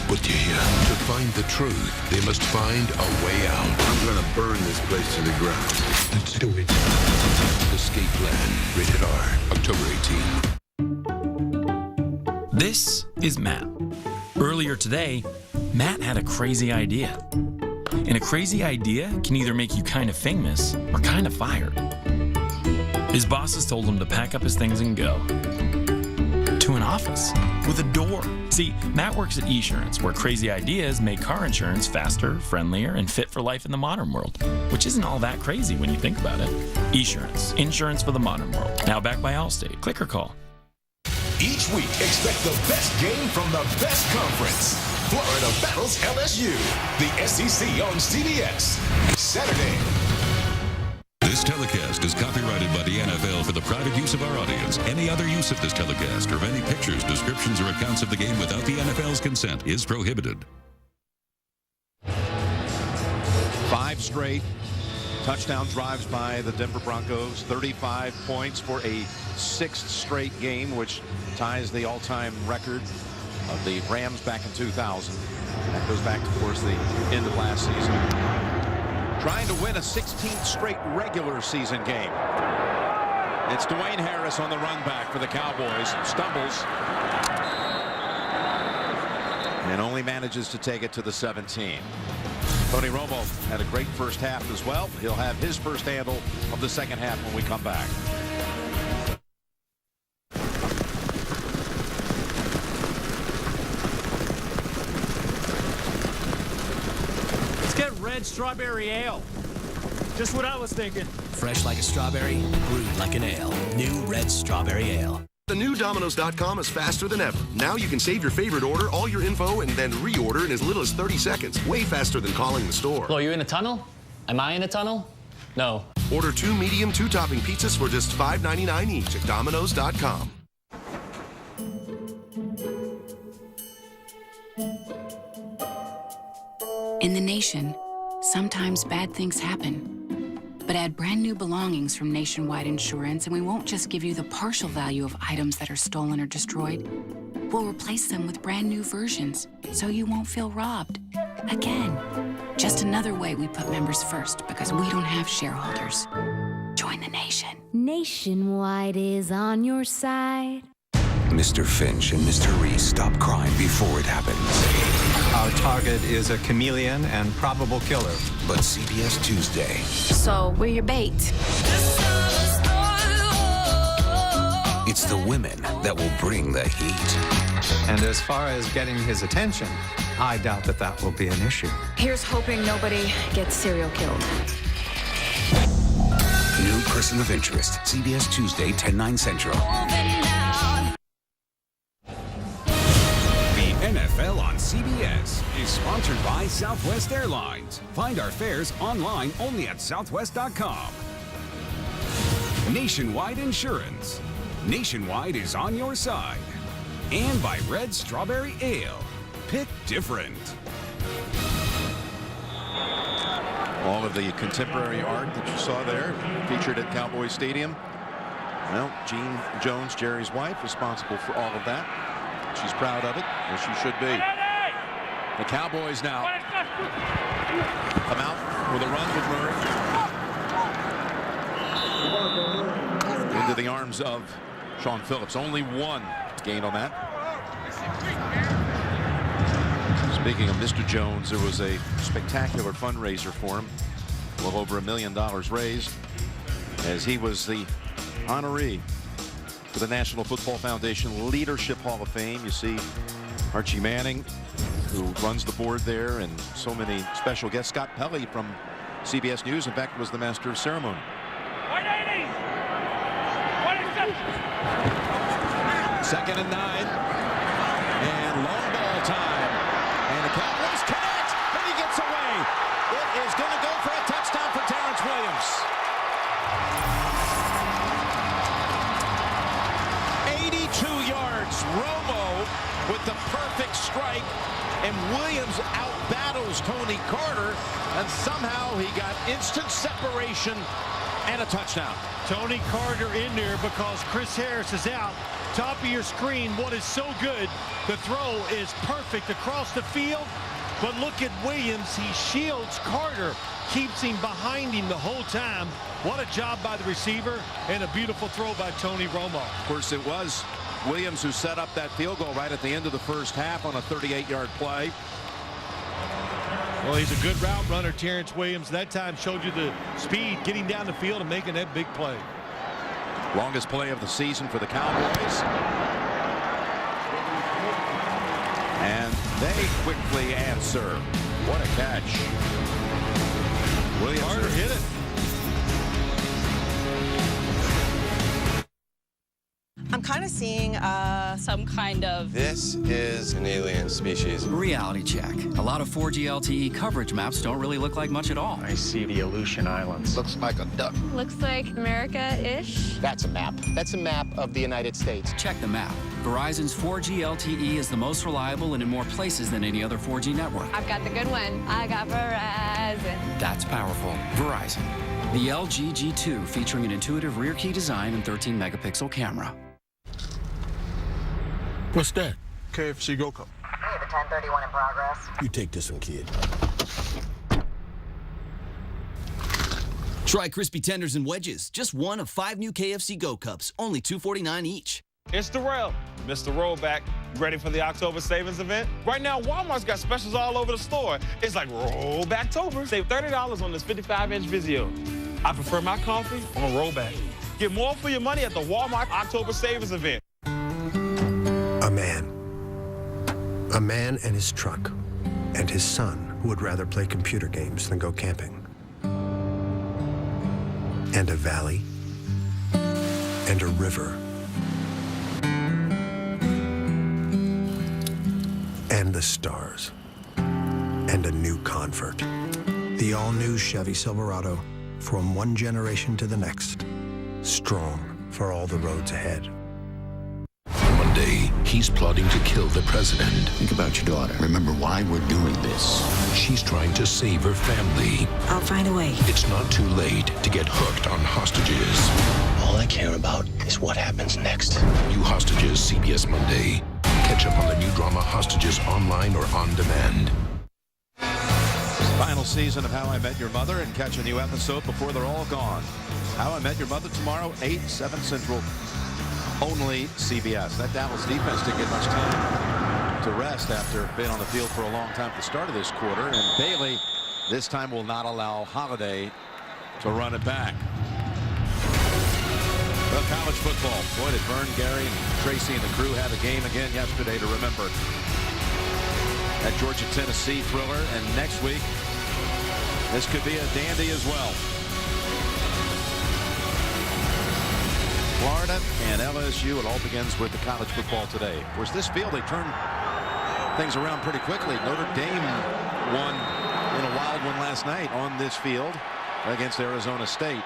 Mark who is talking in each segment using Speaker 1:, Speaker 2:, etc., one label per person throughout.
Speaker 1: put you here. To find the truth, they must find a way out.
Speaker 2: I'm gonna burn this place to the ground.
Speaker 1: Let's do it. Escape Plan. Rated R. October 18.
Speaker 3: This is Matt. Earlier today, Matt had a crazy idea. And a crazy idea can either make you kind of famous or kind of fired. His bosses told him to pack up his things and go to an office with a door. See, Matt works at Esurance, where crazy ideas make car insurance faster, friendlier, and fit for life in the modern world, which isn't all that crazy when you think about it. Esurance, insurance for the modern world. Now backed by Allstate. Click or call.
Speaker 4: Each week, expect the best game from the best conference. Florida battles LSU. The SEC on CBS. Saturday.
Speaker 5: This telecast is copyrighted by the NFL for the private use of our audience. Any other use of this telecast or of any pictures, descriptions, or accounts of the game without the NFL's consent is prohibited.
Speaker 6: 5 straight touchdown drives by the Denver Broncos, 35 points for a 6th straight game, which ties the all-time record of the Rams back in 2000. That goes back to, of course, the end of last season. Trying to win a 16th straight regular season game. It's Dwayne Harris on the run back for the Cowboys. Stumbles. And only manages to take it to the 17. Tony Romo had a great first half as well. He'll have his first handle of the second half when we come back.
Speaker 7: Red strawberry ale. Just what I was thinking.
Speaker 8: Fresh like a strawberry, brewed like an ale. New Red Strawberry Ale.
Speaker 9: The new Domino's.com is faster than ever. Now you can save your favorite order, all your info, and then reorder in as little as 30 seconds. Way faster than calling the store.
Speaker 10: Hello, you in a tunnel? Am I in a tunnel? No.
Speaker 9: Order 2 medium, 2-topping pizzas for just $5.99 each at Domino's.com.
Speaker 11: In the nation, sometimes bad things happen. But add brand new belongings from Nationwide Insurance and we won't just give you the partial value of items that are stolen or destroyed. We'll replace them with brand new versions so you won't feel robbed. Again, just another way we put members first because we don't have shareholders. Join the nation.
Speaker 12: Nationwide is on your side.
Speaker 13: Mr. Finch and Mr. Reese stop crime before it happens.
Speaker 14: Our target is a chameleon and probable killer.
Speaker 13: But CBS Tuesday.
Speaker 11: So, we're your bait.
Speaker 13: It's the women that will bring the heat.
Speaker 14: And as far as getting his attention, I doubt that will be an issue.
Speaker 11: Here's hoping nobody gets serial killed.
Speaker 13: New Person of Interest. CBS Tuesday, 10/9 Central.
Speaker 15: NFL on CBS is sponsored by Southwest Airlines. Find our fares online only at southwest.com. Nationwide Insurance. Nationwide is on your side. And by Red Strawberry Ale. Pick different.
Speaker 6: All of the contemporary art that you saw there featured at Cowboys Stadium. Well, Jean Jones, Jerry's wife, responsible for all of that. She's proud of it, as she should be. The Cowboys now come out with a run with Murray. Into the arms of Sean Phillips. Only one gain on that. Speaking of Mr. Jones, there was a spectacular fundraiser for him. Well over $1 million raised, as he was the honoree for the National Football Foundation Leadership Hall of Fame. You see Archie Manning, who runs the board there, and so many special guests. Scott Pelley from CBS News, in fact, was the master of ceremony. 2nd and 9, and long ball time, and the Cowboys connect, and he gets away. It is going to go for a touchdown for Terrence Williams. 82 yards. Romo with the perfect strike, and Williams outbattles Tony Carter, and somehow he got instant separation And a touchdown.
Speaker 7: Tony Carter in there because Chris Harris is out. Top of your screen, what is so good, the throw is perfect across the field. But look at Williams. He shields Carter, keeps him behind him the whole time. What a job by the receiver, and a beautiful throw by Tony Romo.
Speaker 6: Of course, it was Williams who set up that field goal right at the end of the first half on a 38-yard play.
Speaker 7: Well, he's a good route runner, Terrence Williams. That time showed you the speed, getting down the field and making that big play.
Speaker 6: Longest play of the season for the Cowboys. And they quickly answer. What a catch. Williams
Speaker 7: Carter hit it.
Speaker 16: I'm kind of seeing some kind of...
Speaker 17: This is an alien species.
Speaker 8: Reality check. A lot of 4G LTE coverage maps don't really look like much at all.
Speaker 18: I see the Aleutian Islands.
Speaker 17: Looks like a duck.
Speaker 19: Looks like America-ish.
Speaker 17: That's a map. That's a map of the United States.
Speaker 8: Check the map. Verizon's 4G LTE is the most reliable and in more places than any other 4G network.
Speaker 19: I've got the good one. I got Verizon.
Speaker 8: That's powerful. Verizon. The LG G2 featuring an intuitive rear key design and 13-megapixel camera.
Speaker 2: What's that? KFC Go Cup.
Speaker 20: Hey, the 1031 in progress.
Speaker 2: You take this one, kid.
Speaker 21: Try crispy tenders and wedges. Just one of 5 new KFC Go Cups. Only $2.49 each.
Speaker 22: It's Darrell, Mr. Rollback. Ready for the October savings event? Right now, Walmart's got specials all over the store. It's like Rollbacktober. Save $30 on this 55-inch Vizio. I prefer my coffee on Rollback. Get more for your money at the Walmart October savings event.
Speaker 23: A man and his truck, and his son who would rather play computer games than go camping. And a valley, and a river, and the stars, and a new convert. The all-new Chevy Silverado, from one generation to the next, strong for all the roads ahead.
Speaker 1: Monday, he's plotting to kill the president.
Speaker 24: Think about your daughter. Remember why we're doing this.
Speaker 1: She's trying to save her family.
Speaker 16: I'll find a way.
Speaker 1: It's not too late to get hooked on hostages.
Speaker 24: All I care about is what happens next.
Speaker 1: New Hostages, CBS Monday. Catch up on the new drama Hostages online or on demand.
Speaker 6: Final season of How I Met Your Mother, and catch a new episode before they're all gone. How I Met Your Mother tomorrow, 8, 7 Central. Only CBS. That Dallas defense didn't get much time to rest after being on the field for a long time at the start of this quarter. And Bailey this time will not allow Holiday to run it back. Well, college football. Boy, did Vern, Gary, and Tracy and the crew have a game again yesterday to remember. That Georgia-Tennessee thriller. And next week, this could be a dandy as well. Florida and LSU. It all begins with the college football today. Of course, this field, they turn things around pretty quickly. Notre Dame won in a wild one last night on this field against Arizona State.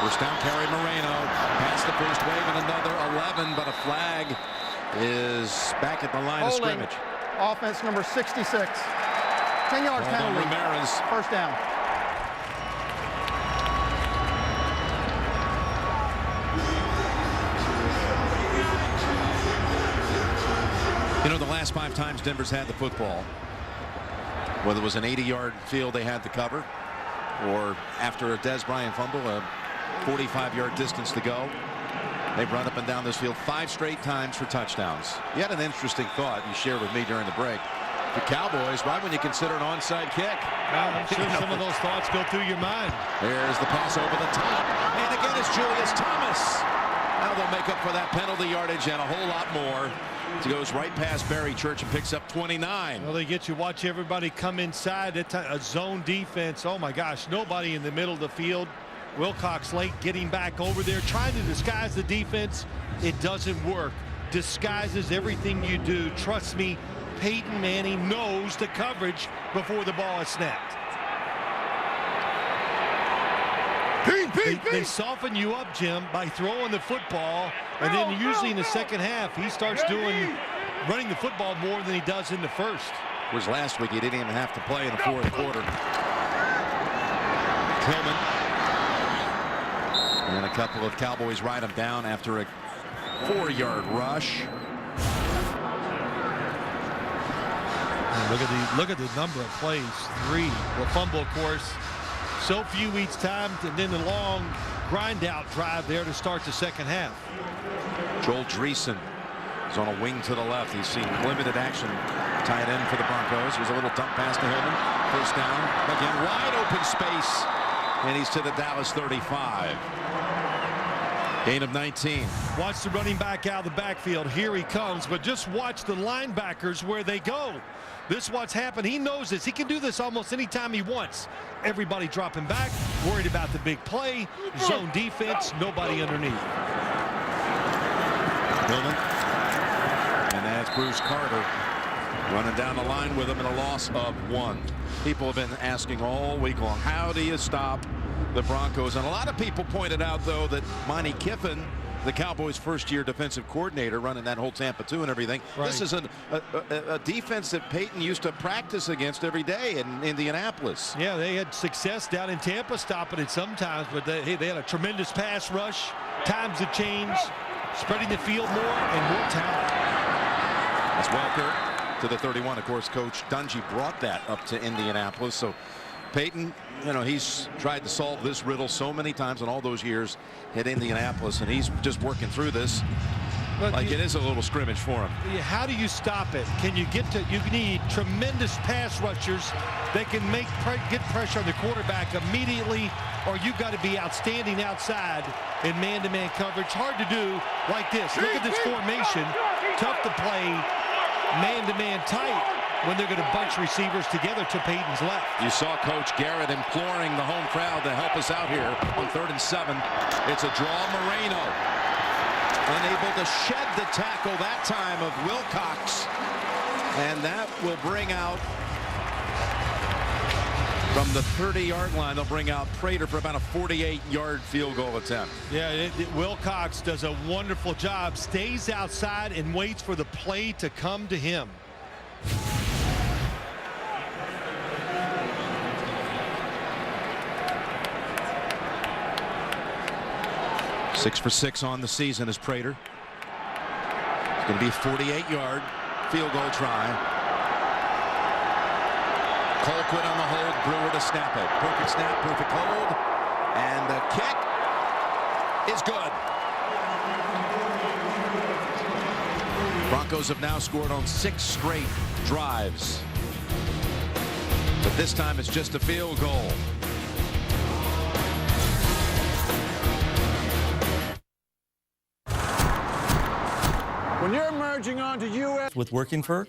Speaker 6: First down carry, Moreno. Past the first wave and another 11, but a flag is back at the line of scrimmage.
Speaker 25: Offense number 66. 10 yards penalty.
Speaker 6: Ramirez.
Speaker 25: First down.
Speaker 6: You know, the last 5 times Denver's had the football, whether it was an 80-yard field they had to cover, or after a Des Bryant fumble, a 45-yard distance to go, they've run up and down this field 5 straight times for touchdowns. You had an interesting thought you shared with me during the break. The Cowboys, why wouldn't you consider an onside kick?
Speaker 7: Well, I'm sure some of those thoughts go through your mind.
Speaker 6: There's the pass over the top. And again, it's Julius Thomas. Now they'll make up for that penalty yardage and a whole lot more. It goes right past Barry Church and picks up 29.
Speaker 7: Well, they get you watch everybody come inside. A zone defense. Oh, my gosh. Nobody in the middle of the field. Wilcox late getting back over there, trying to disguise the defense. It doesn't work. Disguises everything you do. Trust me, Peyton Manning knows the coverage before the ball is snapped. They soften you up, Jim, by throwing the football, and then usually in the second half, he starts running the football more than he does in the first.
Speaker 6: Was last week he didn't even have to play in the fourth quarter. Tillman. And a couple of Cowboys ride him down after a 4-yard rush.
Speaker 7: And look at the number of plays. 3. Well, fumble, of course. So few each time, and then the long grind-out drive there to start the second half.
Speaker 6: Joel Dreesen is on a wing to the left. He's seen limited action tight end for the Broncos. Here's a little dump pass to Hillman. First down. Again, wide open space. And he's to the Dallas 35. Gain of 19.
Speaker 7: Watch the running back out of the backfield. Here he comes, but just watch the linebackers where they go. This is what's happened. He knows this. He can do this almost any time he wants. Everybody dropping back, worried about the big play, zone defense, nobody underneath.
Speaker 6: Hillman. And that's Bruce Carter running down the line with him in a loss of 1. People have been asking all week long, how do you stop the Broncos? And a lot of people pointed out, though, that Monty Kiffin, the Cowboys' first-year defensive coordinator, running that whole Tampa 2 and everything. Right. This is a defense that Peyton used to practice against every day in Indianapolis.
Speaker 7: Yeah, they had success down in Tampa stopping it sometimes, but they had a tremendous pass rush. Times have changed, spreading the field more and more talent.
Speaker 6: That's Welker to the 31. Of course, Coach Dungy brought that up to Indianapolis. So Peyton, he's tried to solve this riddle so many times in all those years at Indianapolis, and he's just working through this like it is a little scrimmage for him.
Speaker 7: How do you stop it? You need tremendous pass rushers that can get pressure on the quarterback immediately, or you've got to be outstanding outside in man-to-man coverage. Hard to do like this. Look at this formation. Tough to play man-to-man tight when they're going to bunch receivers together to Peyton's left.
Speaker 6: You saw Coach Garrett imploring the home crowd to help us out here on 3rd and 7. It's a draw. Moreno unable to shed the tackle that time of Wilcox, and that will bring out from the 30-yard line. They'll bring out Prater for about a 48-yard field goal attempt.
Speaker 7: Yeah, Wilcox does a wonderful job. Stays outside and waits for the play to come to him.
Speaker 6: Six for 6 on the season is Prater. It's going to be a 48-yard field goal try. Colquitt on the hold, Brewer to snap it. Perfect snap, perfect hold, and the kick is good. Broncos have now scored on 6 straight drives, but this time it's just a field goal.
Speaker 25: When you're merging onto U.S.
Speaker 3: with working for